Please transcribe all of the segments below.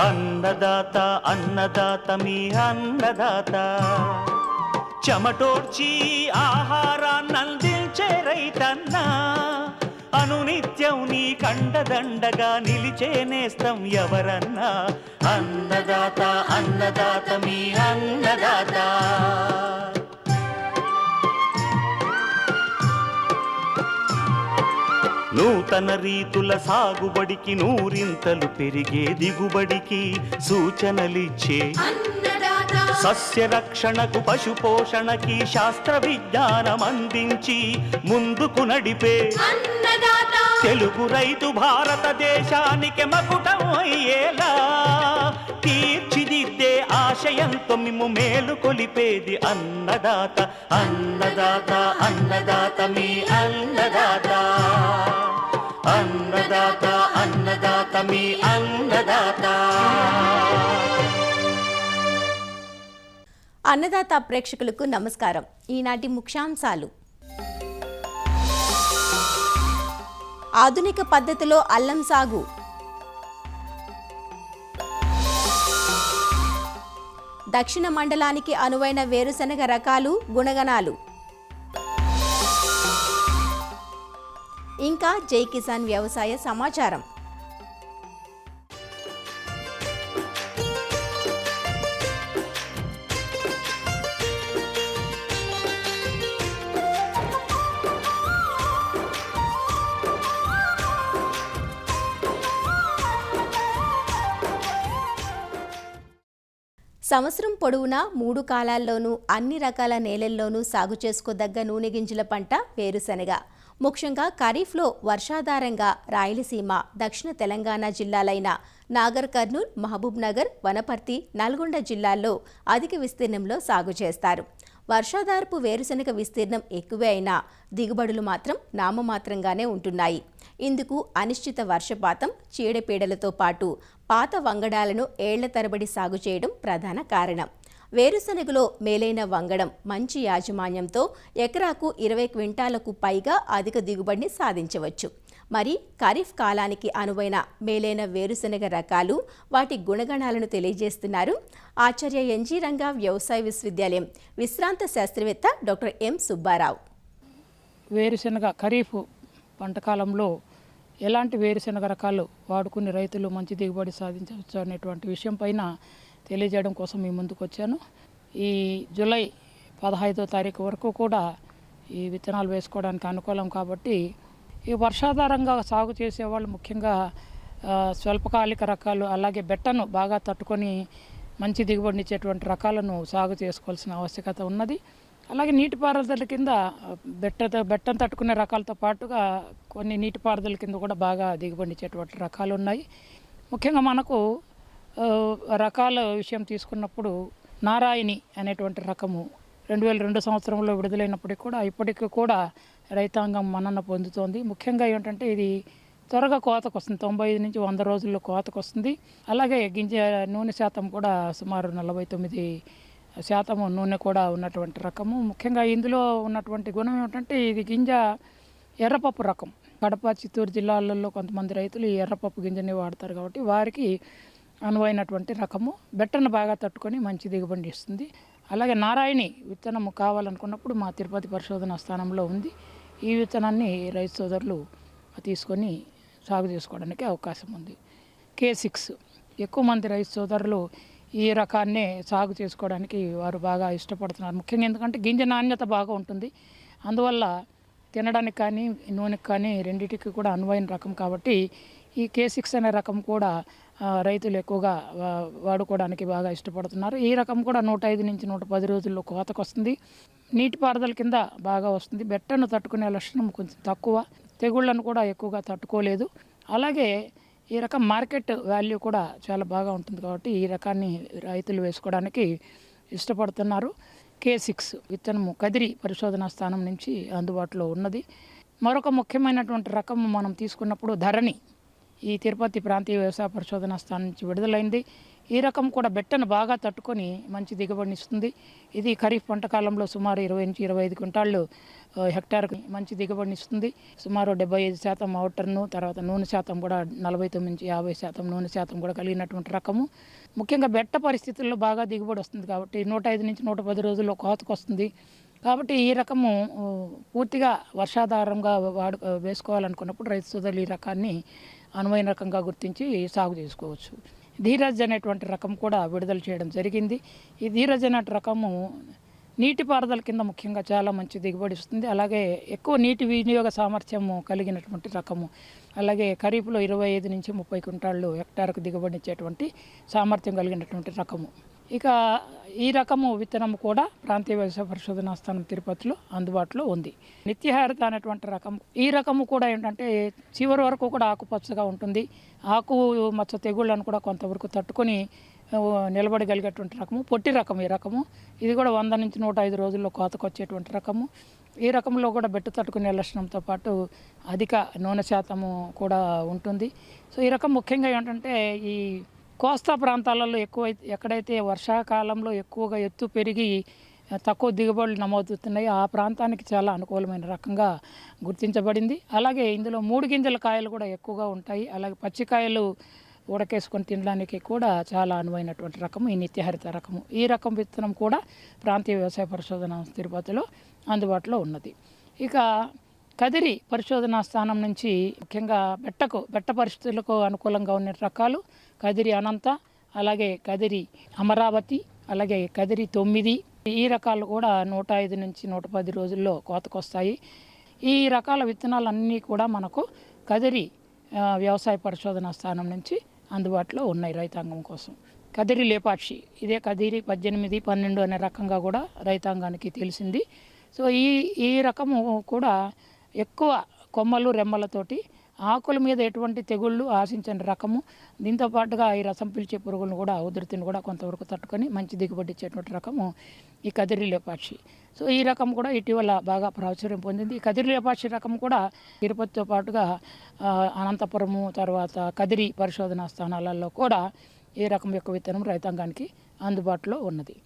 అన్నదాత అన్నదాత మీ అన్నదాత చెమటోడ్చి ఆహారాన్నందించే రైతన్నా అనునిత్యం నీ కండదండగా నిలిచే నేస్తం ఎవరన్నా అన్నదాత అన్నదాత మీ అన్నదాత. నూతన రీతుల సాగుబడికి నూరింతలు పెరిగే దిగుబడికి సూచనలిచ్చే సస్య రక్షణకు పశు పోషణకి శాస్త్ర విజ్ఞానం అందించి ముందుకు నడిపే తెలుగు రైతు భారతదేశానికి మకుటం అయ్యేలా తీర్చిదిద్దే ఆశయంతో మిమ్ము మేలు కొలిపేది అన్నదాత అన్నదాత అన్నదాత మీ అన్నదాత అన్నదాత అన్నదాత మీ అన్నదాత. అన్నదాత ప్రేక్షకులకు నమస్కారం. ఈనాటి ముఖ్యాంశాలు: ఆధునిక పద్ధతిలో అల్లం సాగు, దక్షిణ మండలానికి అనువైన వేరుశనగ రకాలు గుణగణాలు, ఇంకా జై కిసాన్ వ్యవసాయ సమాచారం. సంవత్సరం పొడవునా 3 కాలాల్లోనూ అన్ని రకాల నేలల్లోనూ సాగు చేసుకోదగ్గ నూనె గింజల పంట వేరుశనగ. ముఖ్యంగా ఖరీఫ్లో వర్షాధారంగా రాయలసీమ, దక్షిణ తెలంగాణ జిల్లాలైన నాగర్ కర్నూల్, మహబూబ్ నగర్, వనపర్తి, నల్గొండ జిల్లాల్లో అధిక విస్తీర్ణంలో సాగు చేస్తారు. వర్షాధారపు వేరుశనగ విస్తీర్ణం ఎక్కువే అయినా దిగుబడులు మాత్రం నామమాత్రంగానే ఉంటున్నాయి. ఇందుకు అనిశ్చిత వర్షపాతం, చీడపీడలతో పాటు పాత వంగడాలను ఏళ్ల తరబడి సాగు చేయడం ప్రధాన కారణం. వేరుశనగలో మేలైన వంగడం మంచి యాజమాన్యంతో ఎకరాకు 20 క్వింటాలకు పైగా అధిక దిగుబడిని సాధించవచ్చు. మరి ఖరీఫ్ కాలానికి అనువైన మేలైన వేరుశనగ రకాలు, వాటి గుణగణాలను తెలియజేస్తున్నారు ఆచార్య ఎన్జీ రంగా వ్యవసాయ విశ్వవిద్యాలయం విశ్రాంత శాస్త్రవేత్త డాక్టర్ ఎం సుబ్బారావు. వేరుశనగ ఖరీఫ్ పంటకాలంలో ఎలాంటి వేరుశనగ రకాలు వాడుకుని రైతులు మంచి దిగుబడి సాధించవచ్చు అనేటువంటి విషయం పైన తెలియజేయడం కోసం మీ ముందుకు వచ్చాను. ఈ జూలై 15వ తారీఖు వరకు కూడా ఈ విత్తనాలు వేసుకోవడానికి అనుకూలం కాబట్టి ఈ వర్షాధారంగా సాగు చేసేవాళ్ళు ముఖ్యంగా స్వల్పకాలిక రకాలు, అలాగే బెట్టను బాగా తట్టుకొని మంచి దిగుబడినిచ్చేటువంటి రకాలను సాగు చేసుకోవాల్సిన ఆవశ్యకత ఉన్నది. అలాగే నీటిపారుదల కింద బెట్టను తట్టుకునే రకాలతో పాటుగా కొన్ని నీటిపారుదల కింద కూడా బాగా దిగుబడినిచ్చేటువంటి రకాలు ఉన్నాయి. ముఖ్యంగా మనకు రకాల విషయం తీసుకున్నప్పుడు నారాయణి అనేటువంటి రకము 2002 సంవత్సరంలో విడుదలైనప్పటికీ కూడా ఇప్పటికీ కూడా రైతాంగం మన్నన పొందుతోంది. ముఖ్యంగా ఏంటంటే ఇది త్వరగా కోతకు వస్తుంది, 95 నుంచి 100 రోజుల్లో కోతకు వస్తుంది. అలాగే గింజ నూనె శాతం కూడా సుమారు 49% నూనె కూడా ఉన్నటువంటి రకము. ముఖ్యంగా ఇందులో ఉన్నటువంటి గుణం ఏమిటంటే ఇది గింజ ఎర్రపప్పు రకం. కడప, చిత్తూరు జిల్లాలలో కొంతమంది రైతులు ఈ ఎర్రపప్పు గింజని వాడతారు కాబట్టి వారికి అనువైనటువంటి రకము. బెట్టను బాగా తట్టుకొని మంచి దిగుబడి ఇస్తుంది. అలాగే నారాయణి విత్తనము కావాలనుకున్నప్పుడు మా తిరుపతి పరిశోధన స్థానంలో ఉంది. ఈ విత్తనాన్ని రైతు సోదరులు తీసుకొని సాగు చేసుకోవడానికి అవకాశం ఉంది. K6 ఎక్కువ మంది రైతు సోదరులు ఈ రకాన్నే సాగు చేసుకోవడానికి వారు బాగా ఇష్టపడుతున్నారు. ముఖ్యంగా ఎందుకంటే గింజ నాణ్యత బాగా ఉంటుంది. అందువల్ల తినడానికి కానీ నూనెకి కానీ రెండింటికి కూడా అనువైన రకం కాబట్టి ఈ K6 అనే రకం కూడా రైతులు ఎక్కువగా వాడుకోవడానికి బాగా ఇష్టపడుతున్నారు. ఈ రకం కూడా 105 నుంచి 110 రోజుల్లో కోతకు వస్తుంది. నీటిపారుదల కింద బాగా వస్తుంది. బెట్టను తట్టుకునే లక్షణం కొంచెం తక్కువ, తెగుళ్లను కూడా ఎక్కువగా తట్టుకోలేదు. అలాగే ఈ రకం మార్కెట్ వాల్యూ కూడా చాలా బాగా ఉంటుంది కాబట్టి ఈ రకాన్ని రైతులు వేసుకోవడానికి ఇష్టపడుతున్నారు. K6 విత్తనము కదిరి పరిశోధనా స్థానం నుంచి అందుబాటులో ఉన్నది. మరొక ముఖ్యమైనటువంటి రకం మనం తీసుకున్నప్పుడు ధరణి, ఈ తిరుపతి ప్రాంతీయ వ్యవసాయ పరిశోధనా స్థానం నుంచి విడుదలైంది. ఈ రకం కూడా బెట్టను బాగా తట్టుకొని మంచి దిగుబడినిస్తుంది. ఇది ఖరీఫ్ పంట కాలంలో సుమారు 20 నుంచి 25 క్వింటాళ్ళు హెక్టార్కి మంచి దిగుబడినిస్తుంది. సుమారు 75% ఔటర్ను, తర్వాత నూనె శాతం కూడా 49 నుంచి 50% నూనె శాతం కూడా కలిగినటువంటి రకము. ముఖ్యంగా బెట్ట పరిస్థితుల్లో బాగా దిగుబడి వస్తుంది కాబట్టి 105 నుంచి 110 రోజుల్లో కోతకు వస్తుంది. కాబట్టి ఈ రకము పూర్తిగా వర్షాధారంగా వేసుకోవాలనుకున్నప్పుడు రైతు సోదరులు ఈ రకాన్ని అనువైన రకంగా గుర్తించి సాగు చేసుకోవచ్చు. ధీరజ్ అనేటువంటి రకం కూడా విడుదల చేయడం జరిగింది. ఈ ధీరజ్ అనే రకము నీటిపారుదల కింద ముఖ్యంగా చాలా మంచి దిగుబడి ఇస్తుంది. అలాగే ఎక్కువ నీటి వినియోగ సామర్థ్యము కలిగినటువంటి రకము. అలాగే ఖరీఫ్లో 25 నుంచి 30 క్వింటాళ్ళు హెక్టార్కు దిగుబడి ఇచ్చేటువంటి సామర్థ్యం కలిగినటువంటి రకము. ఇక ఈ రకము విత్తనం కూడా ప్రాంతీయ వ్యవసాయ పరిశోధనా స్థానం తిరుపతిలో అందుబాటులో ఉంది. నిత్యహారిత అనేటువంటి రకం. ఈ రకము కూడా ఏంటంటే చివరి వరకు కూడా ఆకుపచ్చగా ఉంటుంది. ఆకు మచ్చ తెగుళ్ళను కూడా కొంతవరకు తట్టుకొని నిలబడగలిగేటువంటి రకము. పొట్టి రకం ఈ రకము. ఇది కూడా 100 నుంచి 105 రోజుల్లో కోతకు వచ్చేటువంటి రకము. ఈ రకంలో కూడా బెట్టు తట్టుకునే లక్షణంతో పాటు అధిక నూనె శాతము కూడా ఉంటుంది. సో ఈ రకం ముఖ్యంగా ఏంటంటే ఈ కోస్తా ప్రాంతాలలో ఎక్కడైతే వర్షాకాలంలో ఎక్కువగా ఎత్తు పెరిగి తక్కువ దిగుబడులు నమోదవుతున్నాయో ఆ ప్రాంతానికి చాలా అనుకూలమైన రకంగా గుర్తించబడింది. అలాగే ఇందులో 3 గింజల కాయలు కూడా ఎక్కువగా ఉంటాయి. అలాగే పచ్చికాయలు ఉడకేసుకొని తినడానికి కూడా చాలా అనువైనటువంటి రకము ఈ నిత్యహరిత రకము. ఈ రకం విత్తనం కూడా ప్రాంతీయ వ్యవసాయ పరిశోధన తిరుపతిలో అందుబాటులో ఉన్నది. ఇక కదిరి పరిశోధనా స్థానం నుంచి ముఖ్యంగా బెట్ట పరిస్థితులకు అనుకూలంగా ఉన్న రకాలు కదిరి అనంత, అలాగే కదిరి అమరావతి, అలాగే కదిరి 9. ఈ రకాలు కూడా 105 నుంచి 110 రోజుల్లో కోతకొస్తాయి. ఈ రకాల విత్తనాలన్నీ కూడా మనకు కదిరి వ్యవసాయ పరిశోధనా స్థానం నుంచి అందుబాటులో ఉన్నాయి రైతాంగం కోసం. కదిరి లేపాక్షి, ఇదే కదిరి 18, 12 అనే రకంగా కూడా రైతాంగానికి తెలిసింది. సో ఈ రకము కూడా ఎక్కువ కొమ్మలు రెమ్మలతోటి ఆకుల మీద ఎటువంటి తెగుళ్ళు ఆశించని రకము. దీంతో పాటుగా ఈ రసం పీల్చే పురుగులను కూడా ఉధృతిని కూడా కొంతవరకు తట్టుకొని మంచి దిగుబడి ఇచ్చేటువంటి రకము ఈ కదిరి లేపాక్షి. సో ఈ రకం కూడా ఇటీవల బాగా ప్రాచుర్యం పొందింది. ఈ కదిరి లేపాక్షి రకం కూడా తిరుపతితో పాటుగా అనంతపురము, తర్వాత కదిరి పరిశోధనా స్థానాలలో కూడా ఈ రకం యొక్క విత్తనం రైతాంగానికి అందుబాటులో ఉన్నది.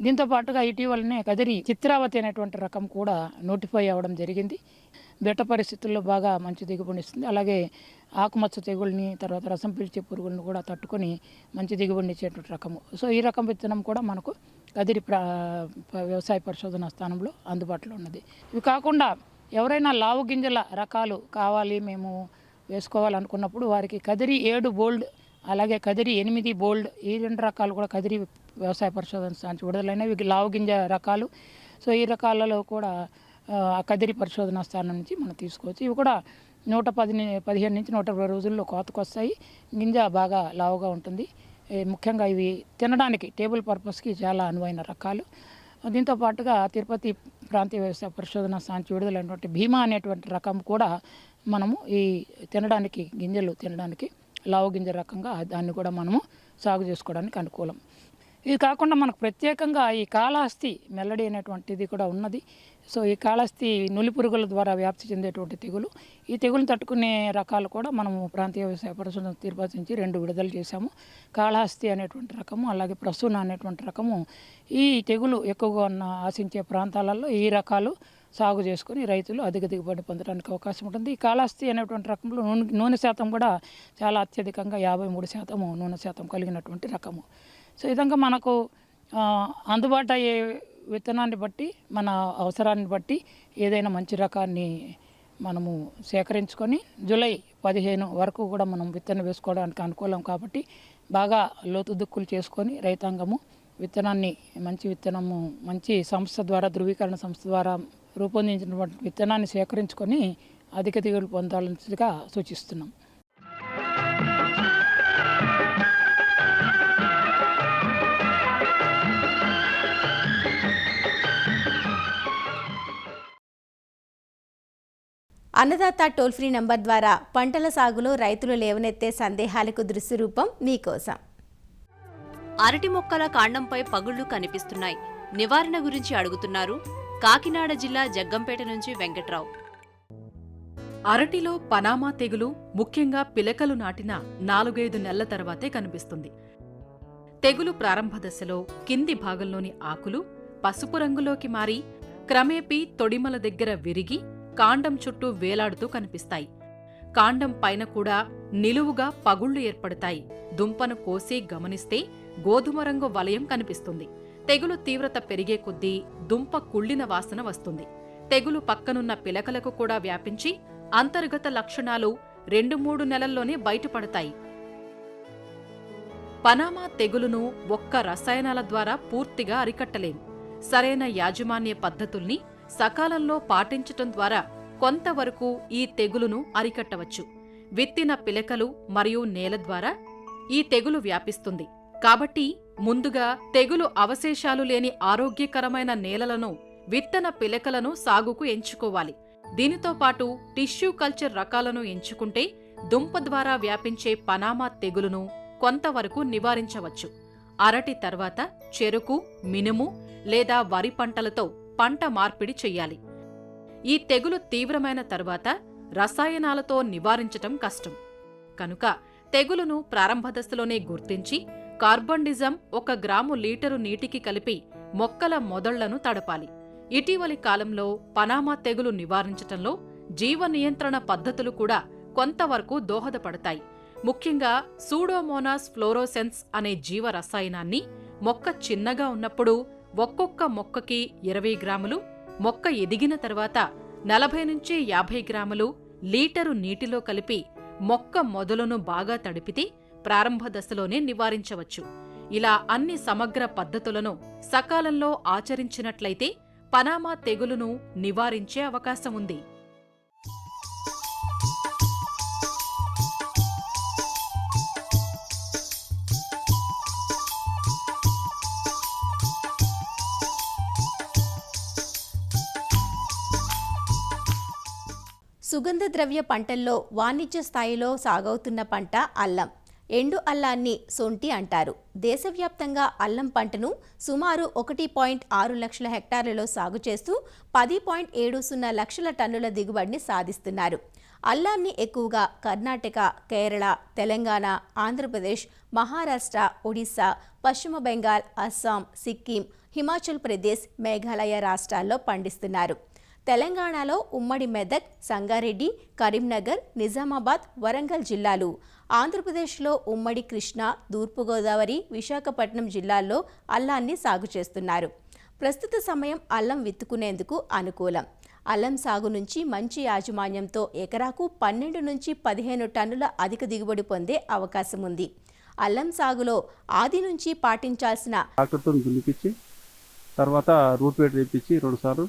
దీంతో పాటుగా ఇటీవలనే కదిరి చిత్రావతి అనేటువంటి రకం కూడా నోటిఫై అవ్వడం జరిగింది. బెట్ట పరిస్థితుల్లో బాగా మంచి దిగుబడి ఇస్తుంది. అలాగే ఆకుమచ్చ తెగుల్ని, తర్వాత రసం పీల్చే పురుగులను కూడా తట్టుకొని మంచి దిగుబడిని ఇచ్చేటువంటి రకము. సో ఈ రకం విత్తనం కూడా మనకు కదిరి వ్యవసాయ పరిశోధనా స్థానంలో అందుబాటులో ఉన్నది. ఇవి కాకుండా ఎవరైనా లావు గింజల రకాలు కావాలి మేము వేసుకోవాలనుకున్నప్పుడు వారికి కదిరి 7 బోల్డ్, అలాగే కదిరి 8 బోల్డ్, ఈ 2 రకాలు కూడా కదిరి వ్యవసాయ పరిశోధన స్థానం విడుదలైనవి లావు గింజ రకాలు. సో ఈ రకాలలో కూడా కదిరి పరిశోధనా స్థానం నుంచి మనం తీసుకోవచ్చు. ఇవి కూడా 115 నుంచి 120 రోజుల్లో కోతకు వస్తాయి. గింజ బాగా లావుగా ఉంటుంది. ముఖ్యంగా ఇవి తినడానికి టేబుల్ పర్పస్కి చాలా అనువైన రకాలు. దీంతో పాటుగా తిరుపతి ప్రాంతీయ వ్యవసాయ పరిశోధనా స్థానం విడుదలైనటువంటి భీమా అనేటువంటి రకం కూడా మనము ఈ తినడానికి గింజలు తినడానికి లావు గింజ రకంగా దాన్ని కూడా మనము సాగు చేసుకోవడానికి అనుకూలం. ఇది కాకుండా మనకు ప్రత్యేకంగా ఈ కాళహస్తి మెల్లడి అనేటువంటిది కూడా ఉన్నది. సో ఈ కాళహస్తి నులి పురుగుల ద్వారా వ్యాప్తి చెందేటువంటి తెగులు. ఈ తెగులు తట్టుకునే రకాలు కూడా మనము ప్రాంతీయ వ్యవసాయ పరిశోధన తిరుపతి నుంచి 2 విడుదల చేశాము. కాళహస్తి అనేటువంటి రకము, అలాగే ప్రసూన అనేటువంటి రకము. ఈ తెగులు ఎక్కువగా ఆశించే ప్రాంతాలలో ఈ రకాలు సాగు చేసుకొని రైతులు అధిక దిగుబడి పొందడానికి అవకాశం ఉంటుంది. ఈ కాళహస్తి అనేటువంటి రకంలో నూనె శాతం కూడా చాలా అత్యధికంగా 53% నూనె శాతం కలిగినటువంటి రకము. సో ఈ విధంగా మనకు అందుబాటు అయ్యే విత్తనాన్ని బట్టి, మన అవసరాన్ని బట్టి ఏదైనా మంచి రకాన్ని మనము సేకరించుకొని జూలై 15 వరకు కూడా మనం విత్తనం వేసుకోవడానికి అనుకూలం కాబట్టి బాగా లోతు దుక్కులు చేసుకొని రైతాంగము విత్తనాన్ని, మంచి విత్తనము మంచి సంస్థ ద్వారా, ధృవీకరణ సంస్థ ద్వారా రూపొందించినటువంటి విత్తనాన్ని సేకరించుకొని అధిక దిగుబడులు పొందాలనిగా సూచిస్తున్నాం. అన్నదాత టోల్ ఫ్రీ నంబర్ ద్వారా పంటల సాగులో రైతులు లేవనెత్తే సందేహాలకు దృశ్య రూపం మీకోసం. అరటి మొక్కల కాండంపై పగుళ్లు కనిపిస్తున్నాయి. నివారణ గురించి అడుగుతున్నారు కాకినాడ జిల్లా జగ్గంపేట నుంచి వెంకట్రావు. అరటిలో పనామా తెగులు ముఖ్యంగా పిలకలు నాటిన 4-5 నెలల తర్వాతే కనిపిస్తుంది. తెగులు ప్రారంభ దశలో కింది భాగంలోని ఆకులు పసుపు రంగులోకి మారి క్రమేపీ తొడిమల దగ్గర విరిగి కాండం చుట్టూ వేలాడుతూ కనిపిస్తాయి. కాండం పైన కూడా నిలువుగా పగుళ్లు ఏర్పడతాయి. దుంపను కోసి గమనిస్తే గోధుమ రంగు వలయం కనిపిస్తుంది. తెగులు తీవ్రత పెరిగే కొద్దీ దుంప కుళ్ళిన వాసన వస్తుంది. తెగులు పక్కనున్న పిలకలకు కూడా వ్యాపించి అంతర్గత లక్షణాలు 2-3 నెలల్లోనే బయటపడతాయి. పనామా తెగులును ఒక్క రసాయనాల ద్వారా పూర్తిగా అరికట్టలేం. సరైన యాజమాన్య పద్ధతుల్ని సకాలంలో పాటించటం ద్వారా కొంతవరకు ఈ తెగులును అరికట్టవచ్చు. విత్తిన పిలకలు మరియు నేల ద్వారా ఈ తెగులు వ్యాపిస్తుంది. కాబట్టి ముందుగా తెగులు అవశేషాలు లేని ఆరోగ్యకరమైన నేలలను, విత్తన పిలకలను సాగుకు ఎంచుకోవాలి. దీనితో పాటు టిష్యూ కల్చర్ రకాలను ఎంచుకుంటే దుంప ద్వారా వ్యాపించే పనామా తెగులును కొంతవరకు నివారించవచ్చు. అరటి తర్వాత చెరుకు, మినుము లేదా వరి పంటలతో పంట మార్పిడి చెయ్యాలి. ఈ తెగులు తీవ్రమైన తర్వాత రసాయనాలతో నివారించటం కష్టం. కనుక తెగులును ప్రారంభ దశలోనే గుర్తించి కార్బండిజం 1 గ్రాము లీటరు నీటికి కలిపి మొక్కల మొదళ్లను తడపాలి. ఇటీవలి కాలంలో పనామా తెగులు నివారించటంలో జీవ నియంత్రణ పద్ధతులు కూడా కొంతవరకు దోహదపడతాయి. ముఖ్యంగా సూడోమోనాస్ ఫ్లోరోసెన్స్ అనే జీవ రసాయనాన్ని మొక్క చిన్నగా ఉన్నప్పుడు ఒక్కొక్క మొక్కకి 20 గ్రాములు, మొక్క ఎదిగిన తర్వాత 40-50 గ్రాములు లీటరు నీటిలో కలిపి మొక్క మొదలును బాగా తడిపితే ప్రారంభ దశలోనే నివారించవచ్చు. ఇలా అన్ని సమగ్ర పద్ధతులను సకాలంలో ఆచరించినట్లయితే పనామా తెగులును నివారించే అవకాశం ఉంది. సుగంధ ద్రవ్య పంటల్లో వాణిజ్య స్థాయిలో సాగవుతున్న పంట అల్లం. ఎండు అల్లాన్ని సొంటి అంటారు. దేశవ్యాప్తంగా అల్లం పంటను సుమారు 1.6 లక్షల హెక్టార్లలో సాగు చేస్తూ 10.70 లక్షల టన్నుల దిగుబడిని సాధిస్తున్నారు. అల్లాన్ని ఎక్కువగా కర్ణాటక, కేరళ, తెలంగాణ, ఆంధ్రప్రదేశ్, మహారాష్ట్ర, ఒడిశా, పశ్చిమ బెంగాల్, అస్సాం, సిక్కిం, హిమాచల్ ప్రదేశ్, మేఘాలయ రాష్ట్రాల్లో పండిస్తున్నారు. తెలంగాణలో ఉమ్మడి మెదక్, సంగారెడ్డి, కరీంనగర్, నిజామాబాద్, వరంగల్ జిల్లాలు, ఆంధ్రప్రదేశ్లో ఉమ్మడి కృష్ణా, తూర్పుగోదావరి, విశాఖపట్నం జిల్లాల్లో అల్లాన్ని సాగు చేస్తున్నారు. ప్రస్తుత సమయం అల్లం విత్తుకునేందుకు అనుకూలం. అల్లం సాగు నుంచి మంచి యాజమాన్యంతో ఎకరాకు 12-15 టన్నుల అధిక దిగుబడి పొందే అవకాశం ఉంది. అల్లం సాగులో ఆది నుంచి పాటించాల్సిన ట్రాక్టర్తో దున్నిపించి తర్వాత రూట్ వేట్ వేయించి 2 సార్లు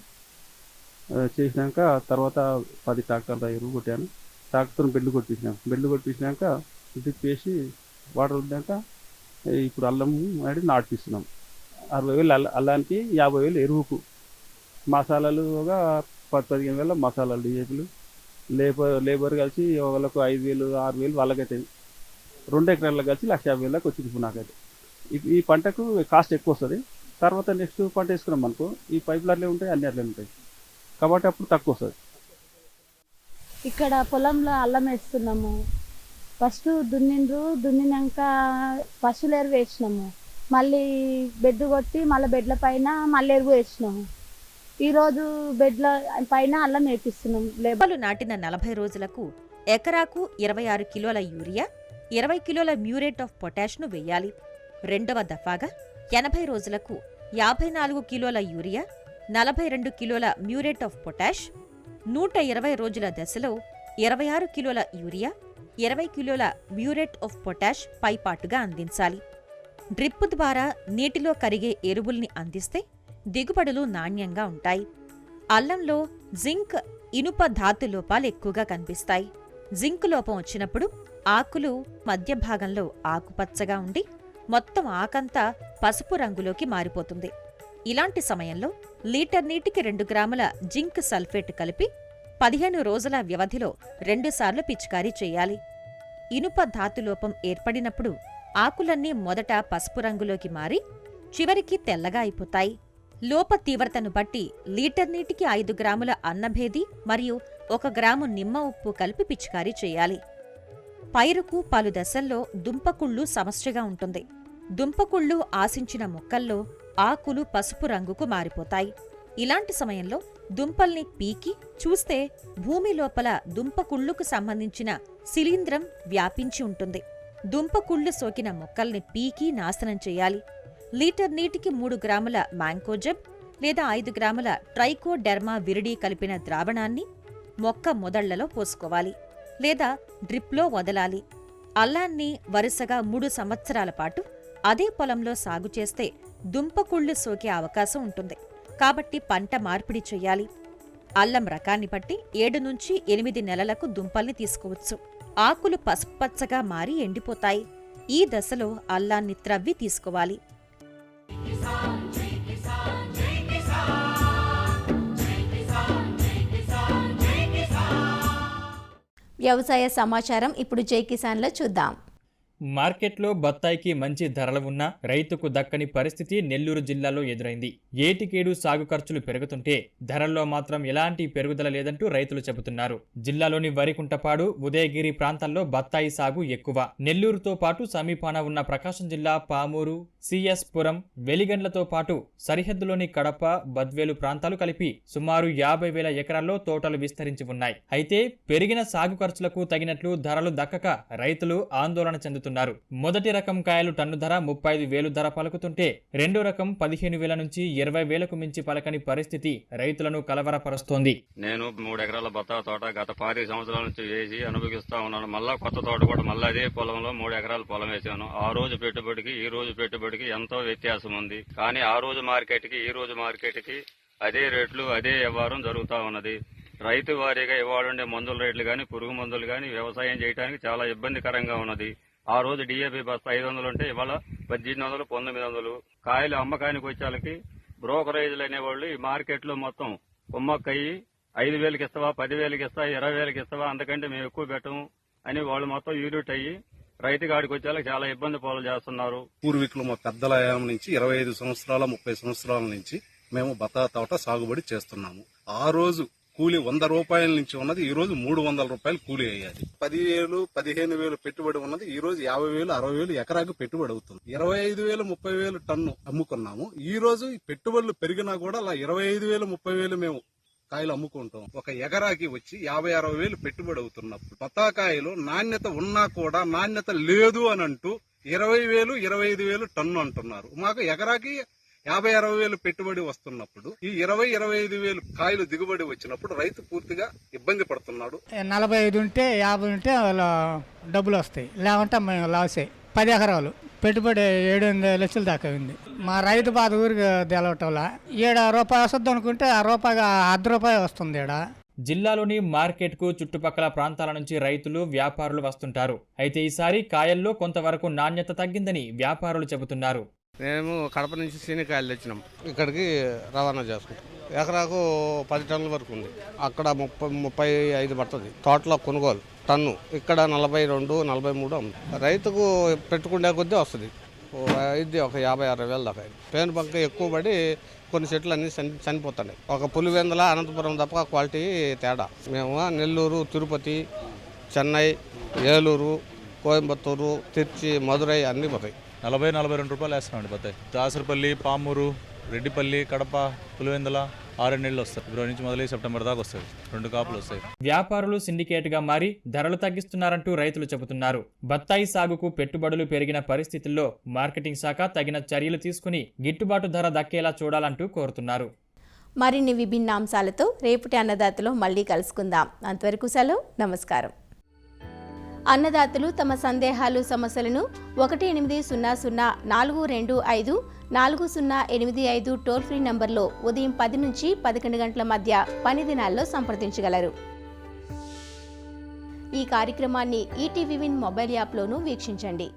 చేసినాక తర్వాత 10 ట్రాక్టర్ల ఎరువు కొట్టాను. ట్రాక్టర్తో బెడ్లు కొట్టించినాక డ్రిప్ వేసి వాటర్ వదిలాక ఇప్పుడు అల్లం అనేది నాటిస్తున్నాం. 60,000 అల్లానికి 50,000 ఎరువుకు, మసాలాలు ఒక 10-15,000 మసాలాలు, డిఏపీలు, లేబర్ కలిసి వాళ్ళకు 5,000, 6,000 వాళ్ళకైతే 2 ఎకరాలకు కలిసి 1,50,000 వచ్చింది. ఇప్పుడు నాకైతే ఈ పంటకు కాస్ట్ ఎక్కువ వస్తుంది. తర్వాత నెక్స్ట్ పంట వేసుకున్నాం అనుకో, ఈ పైపులు అట్లే ఉంటాయి, అన్నీ అట్లే ఉంటాయి కాబట్టి అప్పుడు తక్కువ వస్తుంది. ఇక్కడ పొలంలో అల్లం వేస్తున్నాము. ఫస్ట్ దున్నినాక పశువుల ఎరువు వేసినాము. మళ్ళీ బెడ్ కొట్టి మళ్ళీ బెడ్ల పైన మళ్ళీ ఎరువు వేసినాము. ఈరోజు బెడ్ల పైన అల్లం వేపిస్తున్నాం. లేబర్లు నాటిన 40 రోజులకు ఎకరాకు 26 కిలోల యూరియా, 20 కిలోల మ్యూరేట్ ఆఫ్ పొటాష్ను వేయాలి. రెండవ దఫాగా 80 రోజులకు 54 కిలోల యూరియా, 42 కిలోల మ్యూరేట్ ఆఫ్ పొటాష్, 120 రోజుల దశలో 26 కిలోల యూరియా, 20 కిలోల మ్యూరేట్ ఆఫ్ పొటాష్ పైపాటుగా అందించాలి. డ్రిప్ ద్వారా నీటిలో కరిగే ఎరువుల్ని అందిస్తే దిగుబడులు నాణ్యంగా ఉంటాయి. అల్లంలో జింక్, ఇనుప ధాతు లోపాలు ఎక్కువగా కనిపిస్తాయి. జింక్ లోపం వచ్చినప్పుడు ఆకులు మధ్య భాగంలో ఆకుపచ్చగా ఉండి మొత్తం ఆకంతా పసుపు రంగులోకి మారిపోతుంది. ఇలాంటి సమయంలో లీటర్ నీటికి 2 గ్రాముల జింక్ సల్ఫేట్ కలిపి 15 రోజుల వ్యవధిలో 2 సార్లు పిచికారీ చేయాలి. ఇనుప ధాతులోపం ఏర్పడినప్పుడు ఆకులన్నీ మొదట పసుపు రంగులోకి మారి చివరికి తెల్లగా అయిపోతాయి. లోప తీవ్రతను బట్టి లీటర్ నీటికి 5 గ్రాముల అన్నభేది మరియు 1 గ్రాము నిమ్మ ఉప్పు కలిపి పిచికారీ చేయాలి. పైరుకు పలు దశల్లో దుంపకుళ్ళు సమస్యగా ఉంటుంది. దుంపకుళ్ళు ఆశించిన మొక్కల్లో ఆకులు పసుపు రంగుకు మారిపోతాయి. ఇలాంటి సమయంలో దుంపల్ని పీకి చూస్తే భూమి లోపల దుంపకుళ్ళుకు సంబంధించిన శిలీంధ్రం వ్యాపించి ఉంటుంది. దుంపకుళ్ళు సోకిన మొక్కల్ని పీకి నాశనం చేయాలి. లీటర్ నీటికి 3 గ్రాముల మ్యాంకోజెబ్ లేదా 5 గ్రాముల ట్రైకోడెర్మా విరిడి కలిపిన ద్రావణాన్ని మొక్క మొదళ్లలో పోసుకోవాలి లేదా డ్రిప్లో వదలాలి. అల్లాన్ని వరుసగా 3 సంవత్సరాల పాటు అదే పొలంలో సాగు చేస్తే దుంపకుళ్ళు సోకే అవకాశం ఉంటుంది. కాబట్టి పంట మార్పిడి చెయ్యాలి. అల్లం రకాన్ని బట్టి 7 నుంచి 8 నెలలకు దుంపల్ని తీసుకోవచ్చు. ఆకులు పసుపచ్చగా మారి ఎండిపోతాయి. ఈ దశలో అల్లాన్ని త్రవ్వి తీసుకోవాలి. వ్యవసాయ సమాచారం ఇప్పుడు జై కిసాన్లో చూద్దాం. మార్కెట్లో బత్తాయికి మంచి ధరలు ఉన్నా రైతుకు దక్కని పరిస్థితి నెల్లూరు జిల్లాలో ఎదురైంది. ఏటికేడు సాగు ఖర్చులు పెరుగుతుంటే ధరల్లో మాత్రం ఎలాంటి పెరుగుదల లేదంటూ రైతులు చెబుతున్నారు. జిల్లాలోని వరికుంటపాడు, ఉదయగిరి ప్రాంతాల్లో బత్తాయి సాగు ఎక్కువ. నెల్లూరుతో పాటు సమీపాన ఉన్న ప్రకాశం జిల్లా పామూరు, సిఎస్ పురం, వెలిగండ్లతో పాటు సరిహద్దులోని కడప, బద్వేలు ప్రాంతాలు కలిపి సుమారు 50,000 ఎకరాల్లో తోటలు విస్తరించి ఉన్నాయి. అయితే పెరిగిన సాగు ఖర్చులకు తగినట్లు ధరలు దక్కక రైతులు ఆందోళన చెందుతున్నారు. మొదటి రకం కాయలు టన్ను ధర 35,000 ధర పలుకుతుంటే రెండో రకం 15,000 నుంచి 20,000కు మించి పలకని పరిస్థితి రైతులను కలవరపరుస్తోంది. నేను 3 ఎకరాల బత్తాయి తోట గత 10 సంవత్సరాల నుంచి వేసి అనుభవిస్తా ఉన్నాను. మళ్ళా కొత్త తోట కూడా మళ్ళీ అదే పొలంలో 3 ఎకరాల పొలం వేసాను. ఆ రోజు పెట్టుబడికి ఈ రోజు పెట్టుబడికి ఎంతో వ్యత్యాసం ఉంది. కానీ ఆ రోజు మార్కెట్కి ఈ రోజు మార్కెట్కి అదే రేట్లు అదే వ్యవహారం జరుగుతూ ఉన్నది. రైతు వారీగా ఇవాళ మందుల రేట్లు కానీ పురుగు మందులు కానీ వ్యవసాయం చేయడానికి చాలా ఇబ్బందికరంగా ఉన్నది. ఆ రోజు డిఏపి బస్తా 500 ఉంటే ఇవాళ 1800, 1900. కాయలు అమ్మకానికి వచ్చేళ్ళకి బ్రోకరేజ్లు అనేవాళ్ళు ఈ మార్కెట్ లో మొత్తం కుమ్మక్కయ్యి 5,000కి ఇస్తావా, 10,000కి ఇస్తావా, 20,000కి ఇస్తావా, అంతకంటే మేము ఎక్కువ పెట్టము అని వాళ్ళు మొత్తం యూనిట్ అయ్యి రైతు కాడికి వచ్చేళ్ళకి చాలా ఇబ్బంది పాలు చేస్తున్నారు. పూర్వీకులు మా పెద్దల నుంచి 25 సంవత్సరాల 30 సంవత్సరాల నుంచి మేము బత్తాయి తోట సాగుబడి చేస్తున్నాము. ఆ రోజు కూలీ 100 రూపాయల నుంచి ఉన్నది ఈ రోజు 300 రూపాయలు కూలీ అయ్యాది. 10,000, 15,000 పెట్టుబడి ఉన్నది ఈ రోజు 50,000, 60,000 ఎకరాకు పెట్టుబడి అవుతుంది. 25,000, 30,000 టన్ను అమ్ముకున్నాము. ఈ రోజు పెట్టుబడులు పెరిగినా కూడా అలా 25,000, 30,000 మేము కాయలు అమ్ముకుంటాం. ఒక ఎకరాకి వచ్చి 50,000-60,000 పెట్టుబడి అవుతున్నప్పుడు బత్తాకాయలు నాణ్యత ఉన్నా కూడా నాణ్యత లేదు అని అంటూ 20,000, 25,000 టన్ను అంటున్నారు. మాకు ఎకరాకి 50,000-60,000 పెట్టుబడి వస్తున్నప్పుడు ఈ 20,000-25,000 కాయలు దిగుబడి వచ్చినప్పుడు రైతు పూర్తిగా ఇబ్బంది పడుతున్నాడు. 45 ఉంటే 50 ఉంటే డబ్బులు వస్తాయి, లేకుంటే మేము లాసే. 10 ఎకరాలు పెట్టుబడి 7-8 లక్షలు దాకా ఉంది. మా రైతు బాధ ఊరికి తెలవటంలా ₹7 వస్తుంది అనుకుంటే ₹1 ₹1 వస్తుంది. జిల్లాలోని మార్కెట్కు చుట్టుపక్కల ప్రాంతాల నుంచి రైతులు, వ్యాపారులు వస్తుంటారు. అయితే ఈసారి కాయల్లో కొంతవరకు నాణ్యత తగ్గిందని వ్యాపారులు చెబుతున్నారు. మేము కడప నుంచి శనగకాయలు తెచ్చినాం, ఇక్కడికి రవాణా చేసుకుంటాం. ఎకరాకు 10 టన్నుల వరకు ఉంది. అక్కడ 30-35 పడుతుంది తోటలో కొనుగోలు టన్ను. ఇక్కడ 42, 43 అమ్ముతుంది. రైతుకు పెట్టుకునే కొద్దీ వస్తుంది. ఇది ఒక 50-60 దాకా. పేను బంక ఎక్కువ పడి కొన్ని చెట్లు అన్ని చనిపోతున్నాయి. ఒక పులివెందుల, అనంతపురం తప్ప క్వాలిటీ తేడా. మేము నెల్లూరు, తిరుపతి, చెన్నై, ఏలూరు, కోయంబత్తూరు, తిరుచి, మదురై అన్నీ పోతాయి. 40-42 రూపాయలు వేస్తున్నామండి బత్తాయి. దాసరపల్లి, పామూరు, రెడ్డిపల్లి, కడప, పులివెందుల 6 నెలలు వస్తాయి. ఫిబ్రవరి నుంచి మొదలై సెప్టెంబర్ దాకా వస్తాయి. 2 కాపులు వస్తాయి. వ్యాపారులు సిండికేట్ గా మారి ధరలు తగ్గిస్తున్నారంటూ రైతులు చెబుతున్నారు. బత్తాయి సాగుకు పెట్టుబడులు పెరిగిన పరిస్థితుల్లో మార్కెటింగ్ శాఖ తగిన చర్యలు తీసుకుని గిట్టుబాటు ధర దక్కేలా చూడాలంటూ కోరుతున్నారు. మరిన్ని విభిన్న అంశాలతో రేపటి అన్నదాతలో మళ్ళీ కలుసుకుందాం. అంతవరకు సెలవు, నమస్కారం. అన్నదాతలు తమ సందేహాలు, సమస్యలను 1800-425-4085 టోల్ ఫ్రీ నంబర్లో ఉదయం 10 నుంచి 11 గంటల మధ్య పని దినాల్లో సంప్రదించగలరు. ఈ కార్యక్రమాన్ని ఈటీవీ విన్ మొబైల్ యాప్లోనూ వీక్షించండి.